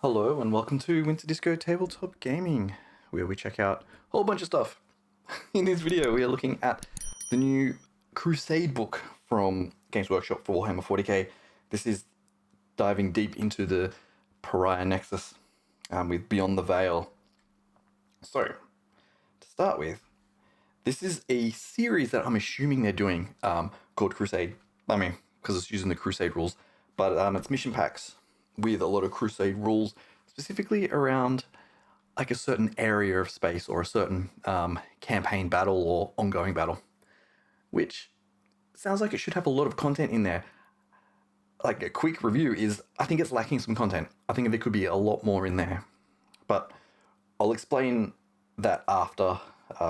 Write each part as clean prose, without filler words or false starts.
Hello and welcome to Winter Disco Tabletop Gaming, where we check out a whole bunch of stuff. In this video, we are looking at the new Crusade book from Games Workshop for Warhammer 40k. This is diving deep into the Pariah Nexus with Beyond the Veil. So, to start with, this is a series that I'm assuming they're doing called Crusade. I mean, because it's using the Crusade rules, but it's mission packs with a lot of Crusade rules, specifically around like a certain area of space or a certain campaign battle or ongoing battle, which sounds like it should have a lot of content in there. Like a quick review is, I think it's lacking some content. I think there could be a lot more in there, but I'll explain that after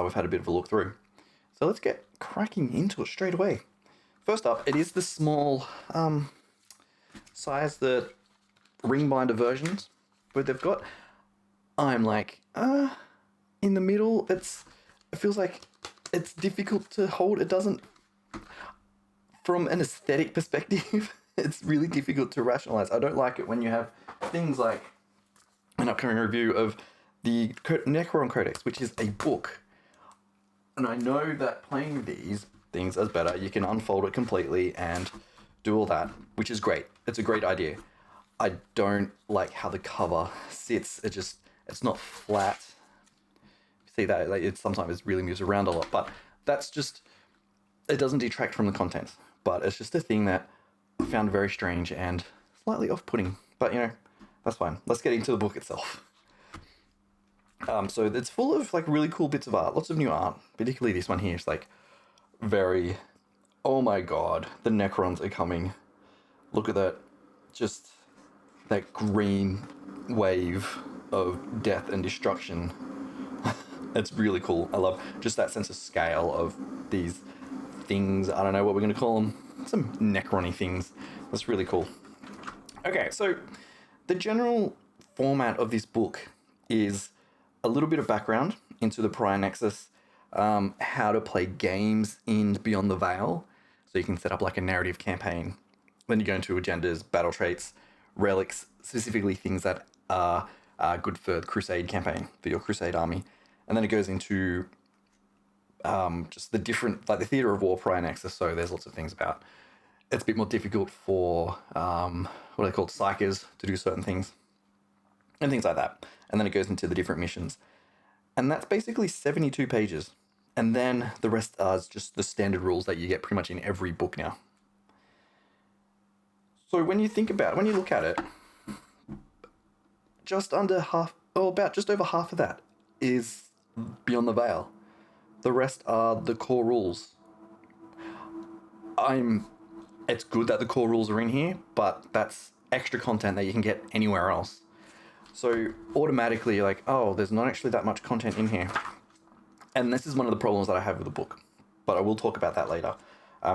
we've had a bit of a look through. So let's get cracking into it straight away. First up, it is the small size that ring binder versions, but they've got, I'm like, in the middle, it feels like it's difficult to hold. It doesn't, from an aesthetic perspective, it's really difficult to rationalize. I don't like it when you have things like an upcoming review of the Necron Codex, which is a book. And I know that playing these things is better. You can unfold it completely and do all that, which is great. It's a great idea. I don't like how the cover sits. It's not flat. See that? Like, it sometimes really moves around a lot, but that's just, it doesn't detract from the content. But it's just a thing that I found very strange and slightly off-putting. But you know, that's fine. Let's get into the book itself. So it's full of like really cool bits of art, lots of new art. Particularly this one here is like very, oh my god, the Necrons are coming. Look at that, just that green wave of death and destruction. It's really cool. I love just that sense of scale of these things. I don't know what we're going to call them. Some Necron-y things. That's really cool. Okay, so the general format of this book is a little bit of background into the Pariah Nexus, how to play games in Beyond the Veil, so you can set up like a narrative campaign. Then you go into agendas, battle traits, relics, specifically things that are good for the Crusade campaign, for your Crusade army. And then it goes into just the different, like the Theatre of War Pariah Nexus, so there's lots of things about. It's a bit more difficult for, what are they called, psychers to do certain things, and things like that. And then it goes into the different missions. And that's basically 72 pages. And then the rest are just the standard rules that you get pretty much in every book now. So when you think about it, when you look at it, just under half, or about just over half of that is Beyond the Veil. The rest are the core rules. It's good that the core rules are in here, but that's extra content that you can get anywhere else. So automatically like, oh, there's not actually that much content in here. And this is one of the problems that I have with the book, but I will talk about that later.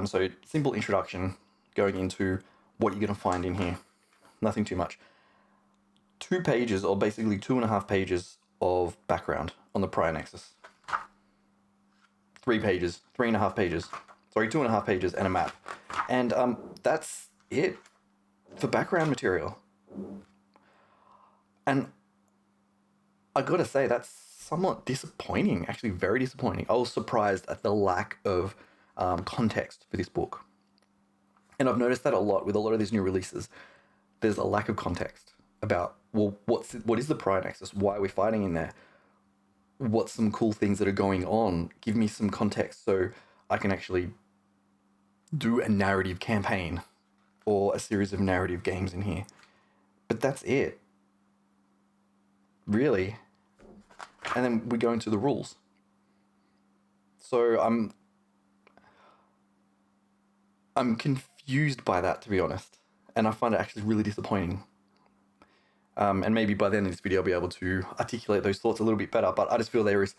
So simple introduction, going into what you're going to find in here. Nothing too much. 2 pages, or basically 2.5 pages of background on the Pariah Nexus. 3 pages, 3.5 pages. Sorry, 2.5 pages and a map. And that's it for background material. And I gotta say, that's somewhat disappointing, actually very disappointing. I was surprised at the lack of context for this book. And I've noticed that a lot with a lot of these new releases. There's a lack of context about, well, what is the Pariah Nexus? Why are we fighting in there? What's some cool things that are going on? Give me some context so I can actually do a narrative campaign or a series of narrative games in here. But that's it. Really. And then we go into the rules. So I'm confused by that, to be honest. And I find it actually really disappointing. And maybe by the end of this video I'll be able to articulate those thoughts a little bit better, but I just feel there is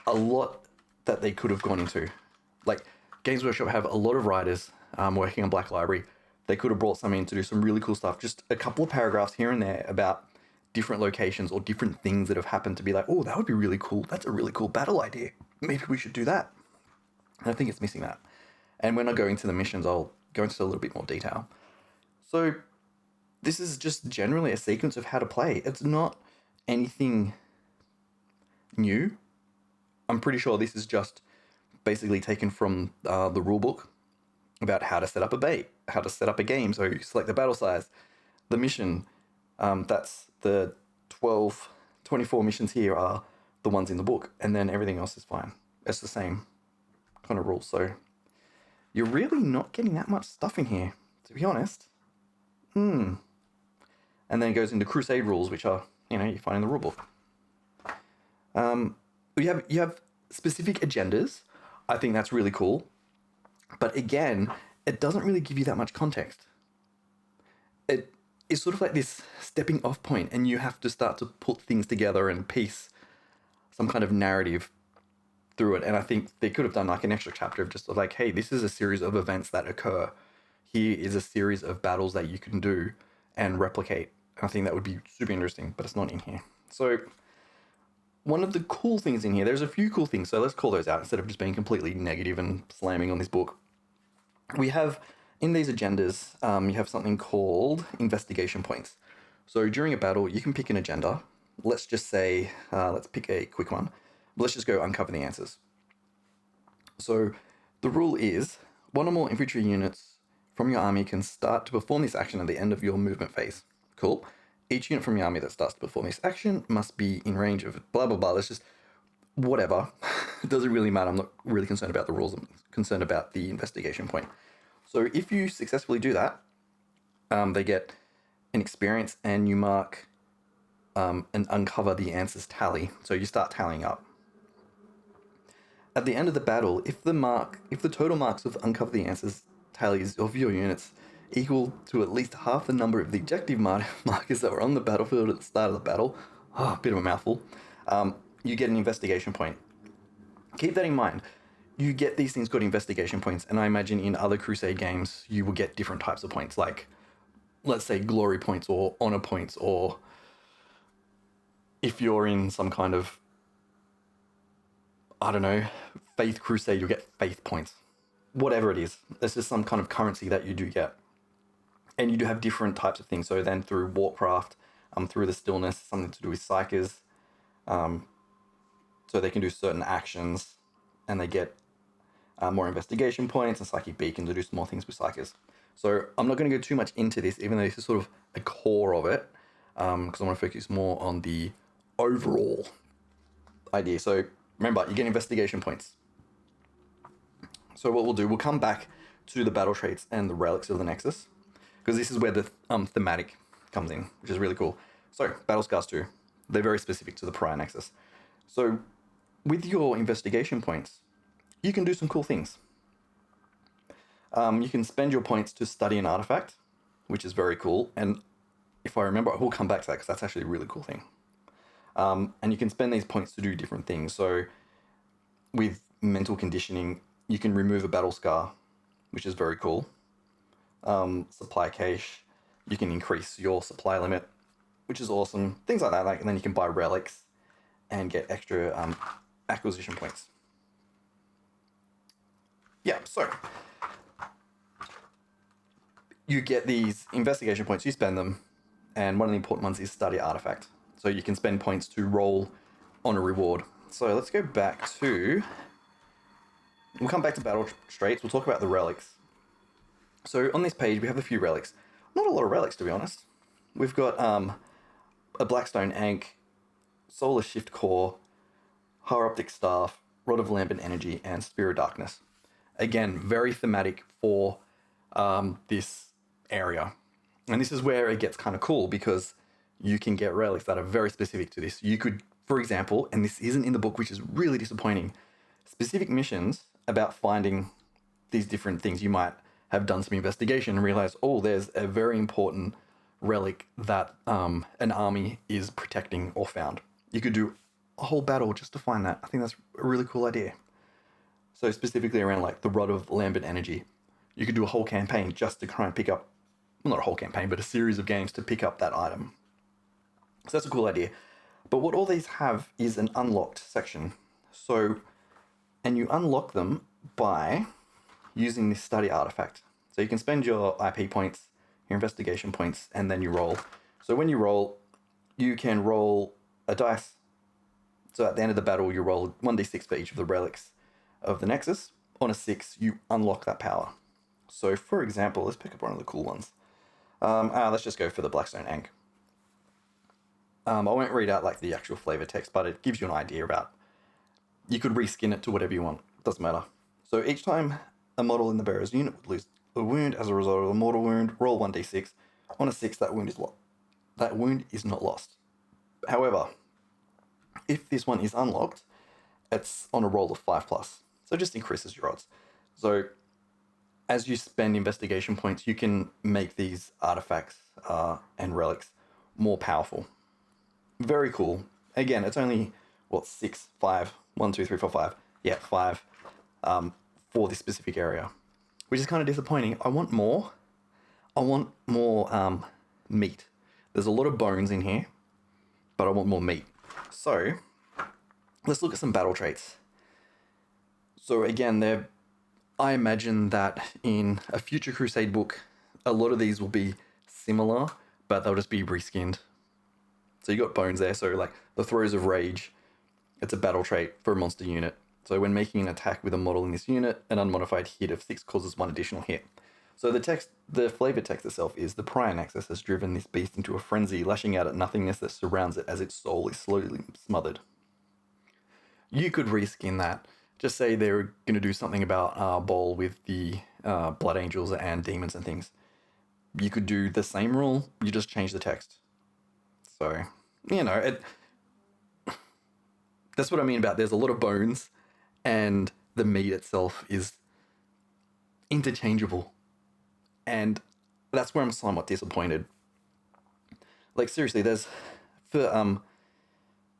a lot that they could have gone into. Like, Games Workshop have a lot of writers working on Black Library. They could have brought some in to do some really cool stuff. Just a couple of paragraphs here and there about different locations or different things that have happened to be like, oh, that would be really cool. That's a really cool battle idea. Maybe we should do that. And I think it's missing that. And when I go into the missions, I'll go into a little bit more detail. So this is just generally a sequence of how to play. It's not anything new. I'm pretty sure this is just basically taken from the rulebook about how to set up how to set up a game. So you select the battle size, the mission. That's the 24 missions here are the ones in the book, and then everything else is fine. It's the same kind of rules. So you're really not getting that much stuff in here, to be honest. And then it goes into Crusade Rules, which are, you find in the rulebook. You have specific agendas. I think that's really cool. But again, it doesn't really give you that much context. It is sort of like this stepping off point, and you have to start to put things together and piece some kind of narrative through it. And I think they could have done like an extra chapter of just like, hey, this is a series of events that occur. Here is a series of battles that you can do and replicate. I think that would be super interesting, but it's not in here. So one of the cool things in here, there's a few cool things, so let's call those out instead of just being completely negative and slamming on this book. We have, in these agendas, you have something called investigation points. So during a battle, you can pick an agenda. Let's just say, let's pick a quick one. Let's just go uncover the answers. So the rule is, one or more infantry units from your army can start to perform this action at the end of your movement phase. Cool. Each unit from your army that starts to perform this action must be in range of blah, blah, blah. Let's just, whatever. It doesn't really matter. I'm not really concerned about the rules. I'm concerned about the investigation point. So if you successfully do that, they get an experience, and you mark and uncover the answers tally. So you start tallying up. At the end of the battle, if the total marks of uncover the answers tallies of your units equal to at least half the number of the objective markers that were on the battlefield at the start of the battle, a bit of a mouthful, you get an investigation point. Keep that in mind. You get these things called investigation points, and I imagine in other Crusade games you will get different types of points, like, let's say, glory points or honor points, or if you're in some kind of, I don't know, faith crusade, you'll get faith points. Whatever it is, there's just some kind of currency that you do get. And you do have different types of things. So then through Warcraft, through the stillness, something to do with psychers. So they can do certain actions, and they get more investigation points, and psychic beacons to do some more things with psychers. So I'm not going to go too much into this, even though this is sort of a core of it, because I want to focus more on the overall idea. So remember, you get investigation points. So what we'll do, we'll come back to the battle traits and the relics of the Nexus, because this is where the thematic comes in, which is really cool. So battle scars 2, they're very specific to the prior Nexus. So with your investigation points, you can do some cool things. You can spend your points to study an artifact, which is very cool. And if I remember, we'll come back to that because that's actually a really cool thing. And you can spend these points to do different things. So with mental conditioning, you can remove a battle scar, which is very cool. Supply cache, you can increase your supply limit, which is awesome. Things like that. And then you can buy relics and get extra acquisition points. Yeah, so you get these investigation points, you spend them, and one of the important ones is study artifact. So you can spend points to roll on a reward. So let's go back to, we'll come back to battle traits, we'll talk about the relics. So on this page we have a few relics. Not a lot of relics, to be honest. We've got a Blackstone Ankh, Solar Shift Core, Hieroptic Staff, Rod of Lambent Energy, and Spear of Darkness. Again, very thematic for this area. And this is where it gets kind of cool, because you can get relics that are very specific to this. You could, for example, and this isn't in the book, which is really disappointing, specific missions about finding these different things. You might have done some investigation and realize, oh, there's a very important relic that an army is protecting or found. You could do a whole battle just to find that. I think that's a really cool idea. So specifically around like the Rod of Lambent Energy, you could do a whole campaign just to try and pick up, well, not a whole campaign, but a series of games to pick up that item. So that's a cool idea. But what all these have is an unlocked section. So, and you unlock them by using this study artifact. So you can spend your IP points, your investigation points, and then you roll. So when you roll, you can roll a dice. So at the end of the battle, you roll 1d6 for each of the relics of the Nexus. On a 6, you unlock that power. So for example, let's pick up one of the cool ones. Let's just go for the Blackstone Ankh. I won't read out like the actual flavor text, but it gives you an idea about. You could reskin it to whatever you want. Doesn't matter. So each time a model in the bearer's unit would lose a wound as a result of a mortal wound, roll 1d6. On a 6, that wound is lost. That wound is not lost. However, if this one is unlocked, it's on a roll of 5+. So it just increases your odds. So as you spend investigation points, you can make these artifacts and relics more powerful. Very cool. Again, it's only, 6, 5, 1, 2, 3, 4, 5. Yeah, 5 for this specific area, which is kind of disappointing. I want more. I want more meat. There's a lot of bones in here, but I want more meat. So let's look at some battle traits. So again, I imagine that in a future Crusade book, a lot of these will be similar, but they'll just be reskinned. So you got bones there. So like the Throes of Rage, it's a battle trait for a monster unit. So when making an attack with a model in this unit, an unmodified hit of 6 causes 1 additional hit. So the flavor text itself is, the prior Nexus has driven this beast into a frenzy, lashing out at nothingness that surrounds it as its soul is slowly smothered. You could reskin that. Just say they're going to do something about Bol with the Blood Angels and demons and things. You could do the same rule, you just change the text. So, that's what I mean about there's a lot of bones, and the meat itself is interchangeable. And that's where I'm somewhat disappointed. Like, seriously, there's, for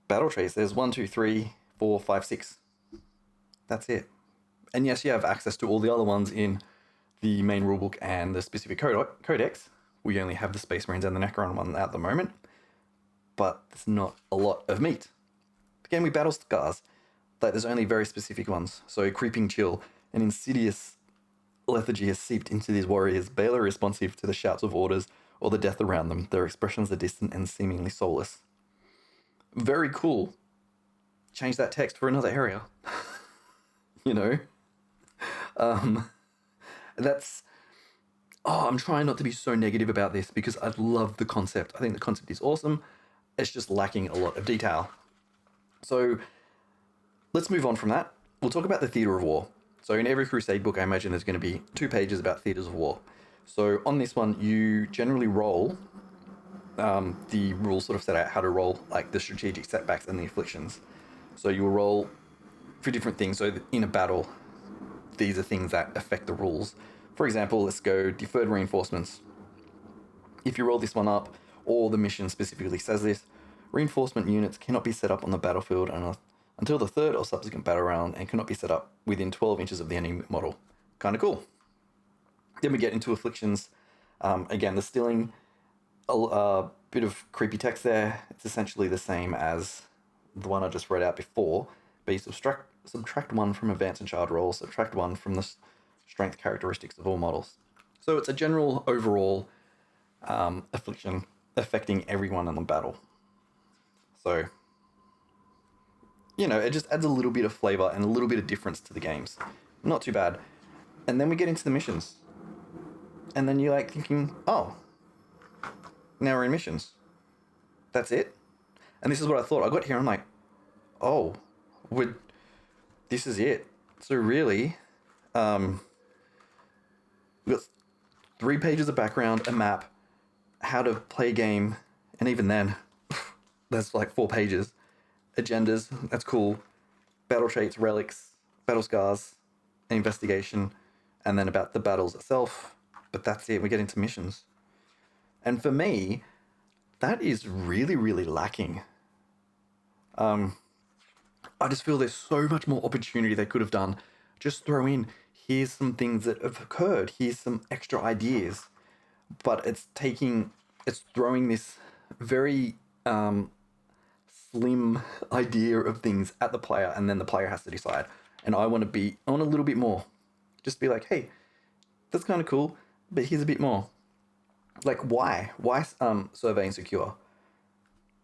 battle traits, there's 1, 2, 3, 4, 5, 6. That's it. And yes, you have access to all the other ones in the main rulebook and the specific codex. We only have the Space Marines and the Necron one at the moment. But there's not a lot of meat. Again, we battle scars. Like, there's only very specific ones. So, Creeping Chill, an insidious lethargy has seeped into these warriors, barely responsive to the shouts of orders or the death around them. Their expressions are distant and seemingly soulless. Very cool. Change that text for another area. I'm trying not to be so negative about this because I love the concept. I think the concept is awesome. It's just lacking a lot of detail. So let's move on from that. We'll talk about the Theatre of War. So in every Crusade book, I imagine there's going to be 2 pages about Theatres of War. So on this one, you generally roll, the rules sort of set out how to roll, like the strategic setbacks and the afflictions. So you will roll for different things. So in a battle, these are things that affect the rules. For example, let's go deferred reinforcements. If you roll this one up, or the mission specifically says this, reinforcement units cannot be set up on the battlefield until the 3rd or subsequent battle round and cannot be set up within 12 inches of the enemy model. Kind of cool. Then we get into afflictions. Again, the stealing, a bit of creepy text there. It's essentially the same as the one I just read out before, but you subtract 1 from advance and child rolls, subtract 1 from the strength characteristics of all models. So it's a general overall affliction affecting everyone in the battle. So, it just adds a little bit of flavor and a little bit of difference to the games. Not too bad. And then we get into the missions. And then you're like thinking, oh, now we're in missions. That's it? And this is what I thought. I got here, I'm like, oh, this is it. So really, we've got 3 pages of background, a map, how to play a game, and even then, that's like 4 pages. Agendas, that's cool. Battle traits, relics, battle scars, investigation, and then about the battles itself. But that's it, we get into missions. And for me, that is really, really lacking. I just feel there's so much more opportunity they could have done. Just throw in, here's some things that have occurred, here's some extra ideas. But it's throwing this very slim idea of things at the player, and then the player has to decide. And I want a little bit more. Just be like, hey, that's kind of cool, but here's a bit more. Like, why? Why survey and secure?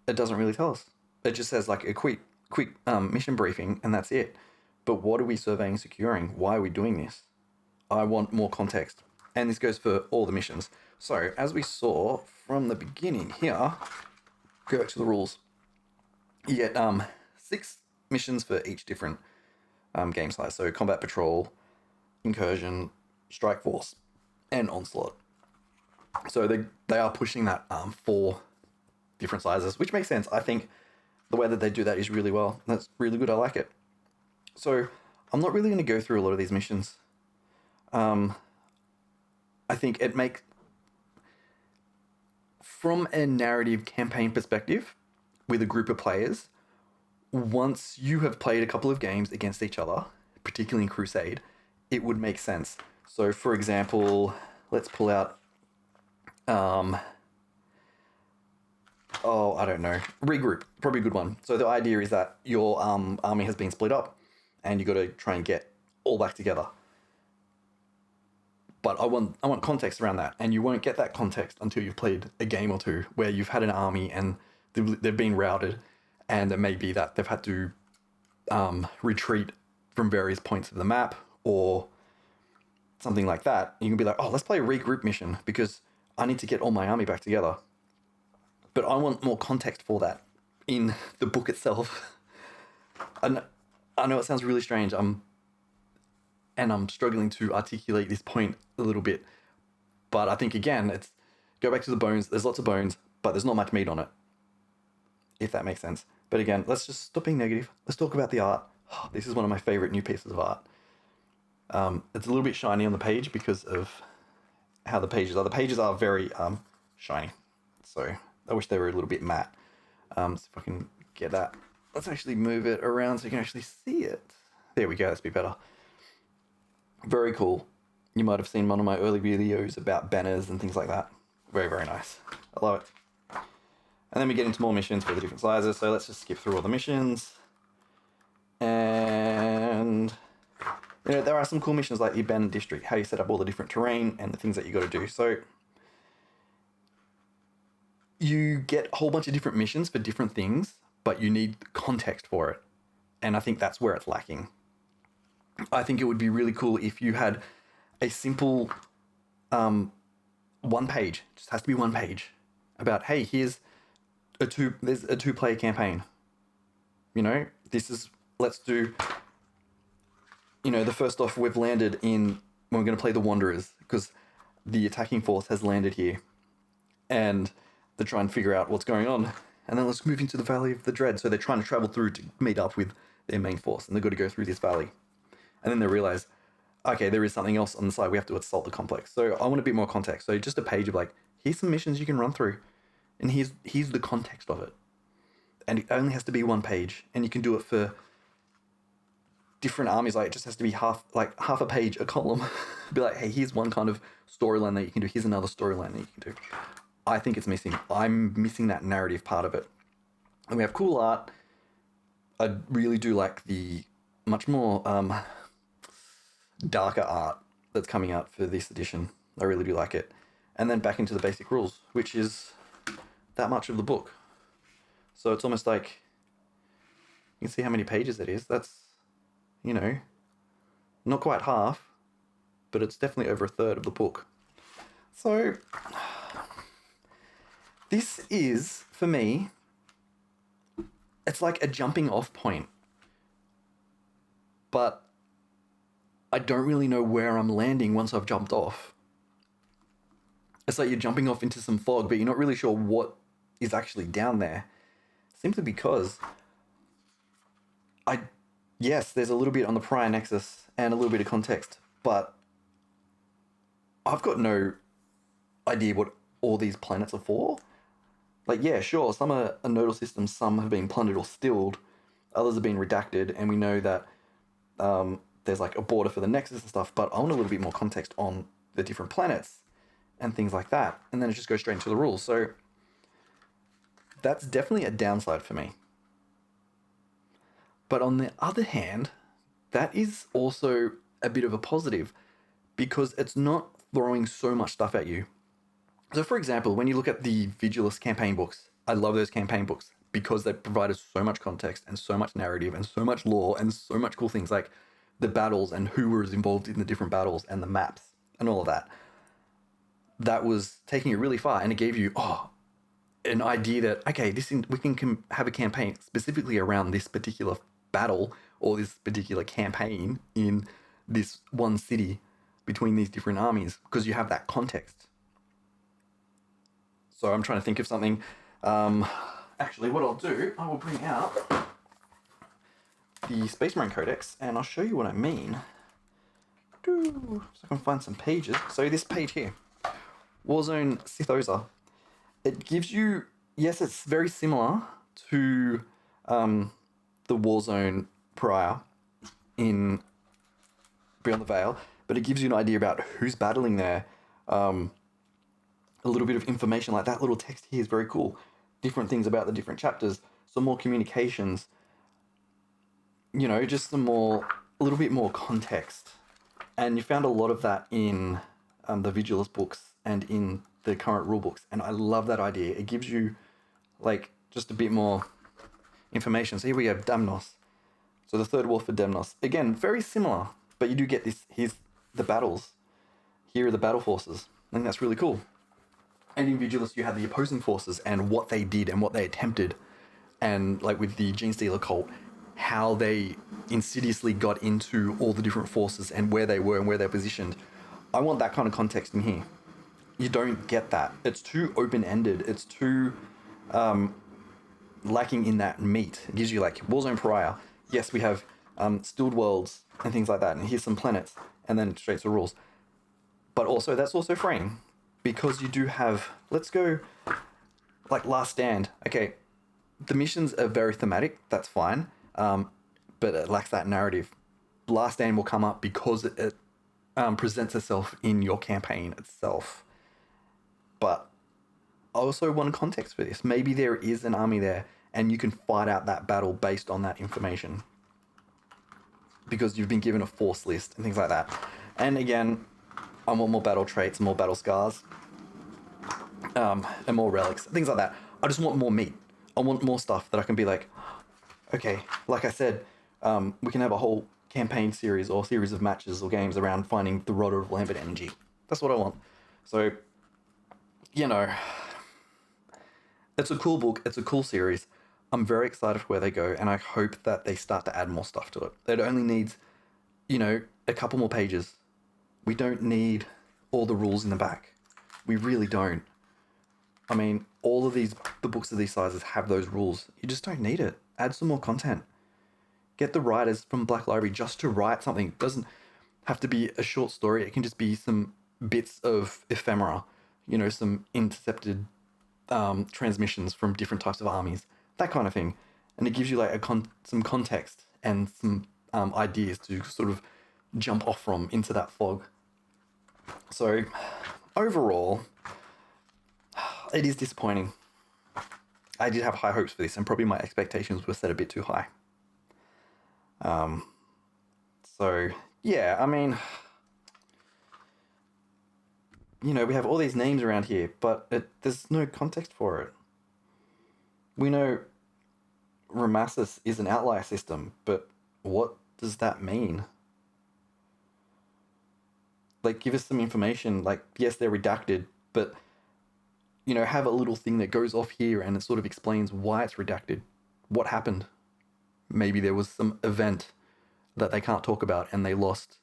It doesn't really tell us. It just says like a quick mission briefing, and that's it. But what are we surveying and securing? Why are we doing this? I want more context. And this goes for all the missions. So, as we saw from the beginning here, go back to the rules. You get 6 missions for each different game size. So, Combat Patrol, Incursion, Strike Force, and Onslaught. So, they are pushing that 4 different sizes, which makes sense. I think the way that they do that is really well. That's really good. I like it. So, I'm not really going to go through a lot of these missions. I think it makes, from a narrative campaign perspective, with a group of players, once you have played a couple of games against each other, particularly in Crusade, it would make sense. So, for example, let's pull out, I don't know, regroup, probably a good one. So the idea is that your army has been split up, and you got to try and get all back together. But I want context around that, and you won't get that context until you've played a game or two where you've had an army and they've been routed, and it may be that they've had to retreat from various points of the map or something like that. You can be like, oh, let's play a regroup mission because I need to get all my army back together. But I want more context for that in the book itself. I know it sounds really strange. I'm struggling to articulate this point a little bit. But I think, again, it's go back to the bones. There's lots of bones, but there's not much meat on it, if that makes sense. But again, let's just stop being negative. Let's talk about the art. Oh, this is one of my favorite new pieces of art. It's a little bit shiny on the page because of how the pages are. The pages are very shiny. So I wish they were a little bit matte. So if I can get that. Let's actually move it around so you can actually see it. There we go. That's a bit better. Very cool. You might have seen one of my early videos about banners and things like that. Very, very nice. I love it. And then we get into more missions for the different sizes. So let's just skip through all the missions. And there are some cool missions like the Abandoned District, how you set up all the different terrain and the things that you got to do. So you get a whole bunch of different missions for different things, but you need context for it. And I think that's where it's lacking. I think it would be really cool if you had a simple one page, just has to be one page, about, hey, there's a 2-player campaign. Let's do, the first off, we're going to play the Wanderers, because the attacking force has landed here, and they're trying to figure out what's going on. And then let's move into the Valley of the Dread. So they're trying to travel through to meet up with their main force, and they've got to go through this valley. And then they realize, okay, there is something else on the side. We have to assault the complex. So I want a bit more context. So just a page of like, here's some missions you can run through, and here's the context of it. And it only has to be one page, and you can do it for different armies. Like, it just has to be half a page, a column. Be like, hey, here's one kind of storyline that you can do. Here's another storyline that you can do. I think it's missing. I'm missing that narrative part of it. And we have cool art. I really do like the much more darker art that's coming out for this edition. I really do like it. And then back into the basic rules, which is that much of the book. So it's almost like, you can see how many pages it is. That's, not quite half, but it's definitely over a third of the book. So this is, for me, it's like a jumping off point. But I don't really know where I'm landing once I've jumped off. It's like you're jumping off into some fog, but you're not really sure what is actually down there. Simply because yes, there's a little bit on the prior Nexus and a little bit of context, but I've got no idea what all these planets are for. Like, yeah, sure, some are nodal systems, some have been plundered or stilled, others have been redacted, and we know that there's like a border for the Nexus and stuff, but I want a little bit more context on the different planets and things like that. And then it just goes straight into the rules. So that's definitely a downside for me. But on the other hand, that is also a bit of a positive, because it's not throwing so much stuff at you. So, for example, when you look at the Vigilus campaign books, I love those campaign books because they provided so much context and so much narrative and so much lore and so much cool things like the battles and who was involved in the different battles and the maps and all of that. That was taking it really far, and it gave you an idea that okay, we can have a campaign specifically around this particular battle or this particular campaign in this one city between these different armies because you have that context. So I'm trying to think of something. Actually, what I'll do, I will bring out the Space Marine Codex and I'll show you what I mean. So I can find some pages. So this page here, Warzone Sithosa, it gives you, yes, it's very similar to the Warzone prior in Beyond the Veil, but it gives you an idea about who's battling there. A little bit of information like that little text here is very cool. Different things about the different chapters, some more communications, just a little bit more context. And you found a lot of that in the Vigilus books and in the current rule books. And I love that idea. It gives you just a bit more information. So here we have Damnos. So the third war for Damnos. Again, very similar, but you do get this. Here's the battles. Here are the battle forces. I think that's really cool. And in Vigilus, you had the opposing forces and what they did and what they attempted. And with the Genestealer cult, how they insidiously got into all the different forces and where they were and where they're positioned. I want that kind of context in here. You don't get that. It's too open-ended. It's too lacking in that meat. It gives you Warzone Prior. Yes, we have Stilled Worlds and things like that. And here's some planets. And then straight to rules. But also, that's also freeing. Because you do have, let's go Last Stand. Okay, the missions are very thematic, that's fine, but it lacks that narrative. Last Stand will come up because it presents itself in your campaign itself. But I also want context for this. Maybe there is an army there and you can fight out that battle based on that information. Because you've been given a force list and things like that. And again, I want more battle traits, more battle scars, and more relics, things like that. I just want more meat. I want more stuff that I can be okay, like I said, we can have a whole campaign series or series of matches or games around finding the Rod of Lambent energy. That's what I want. So, it's a cool book. It's a cool series. I'm very excited for where they go, and I hope that they start to add more stuff to it. It only needs, a couple more pages. We don't need all the rules in the back. We really don't. I mean, all of the books of these sizes have those rules. You just don't need it. Add some more content. Get the writers from Black Library just to write something. It doesn't have to be a short story. It can just be some bits of ephemera, some intercepted transmissions from different types of armies, that kind of thing. And it gives you some context and some ideas to sort of jump off from into that fog. So, overall, it is disappointing. I did have high hopes for this, and probably my expectations were set a bit too high. So, yeah, I mean, we have all these names around here, but there's no context for it. We know Ramassus is an outlier system, but what does that mean? Give us some information. Yes, they're redacted, but, have a little thing that goes off here and it sort of explains why it's redacted. What happened? Maybe there was some event that they can't talk about and they lost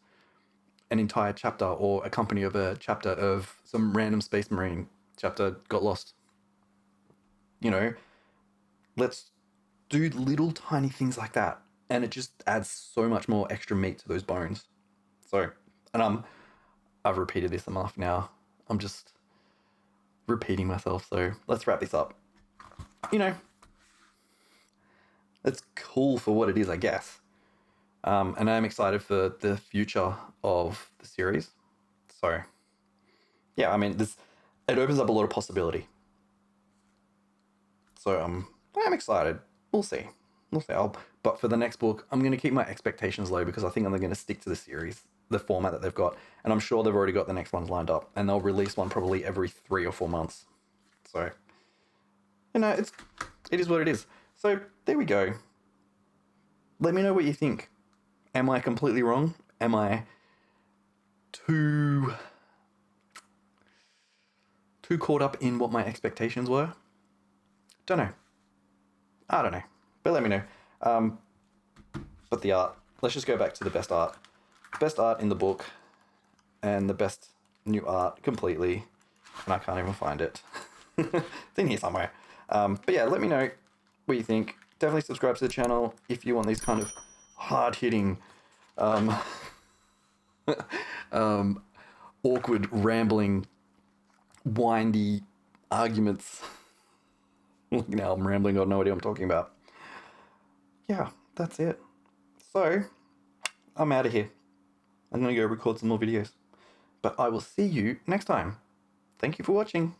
an entire chapter, or a company of a chapter of some random Space Marine chapter got lost. Let's do little tiny things like that. And it just adds so much more extra meat to those bones. So, and I've repeated this enough now. I'm just repeating myself, so let's wrap this up. It's cool for what it is, I guess. And I'm excited for the future of the series. So, yeah, I mean, it opens up a lot of possibility. So, I'm excited. We'll see. But for the next book, I'm going to keep my expectations low because I think I'm going to stick to the series, the format that they've got, and I'm sure they've already got the next ones lined up, and they'll release one probably every 3 or 4 months. So, you know, it is what it is. So there we go. Let me know what you think. Am I completely wrong? Am I too caught up in what my expectations were? Don't know. I don't know. But let me know. But the art. Let's just go back to the best art. Best art in the book. And the best new art completely. And I can't even find it. It's in here somewhere. But yeah, let me know what you think. Definitely subscribe to the channel if you want these kind of hard-hitting, awkward, rambling, windy arguments. Now I'm rambling, got no idea what I'm talking about. Yeah, that's it. So, I'm out of here. I'm going to go record some more videos. But I will see you next time. Thank you for watching.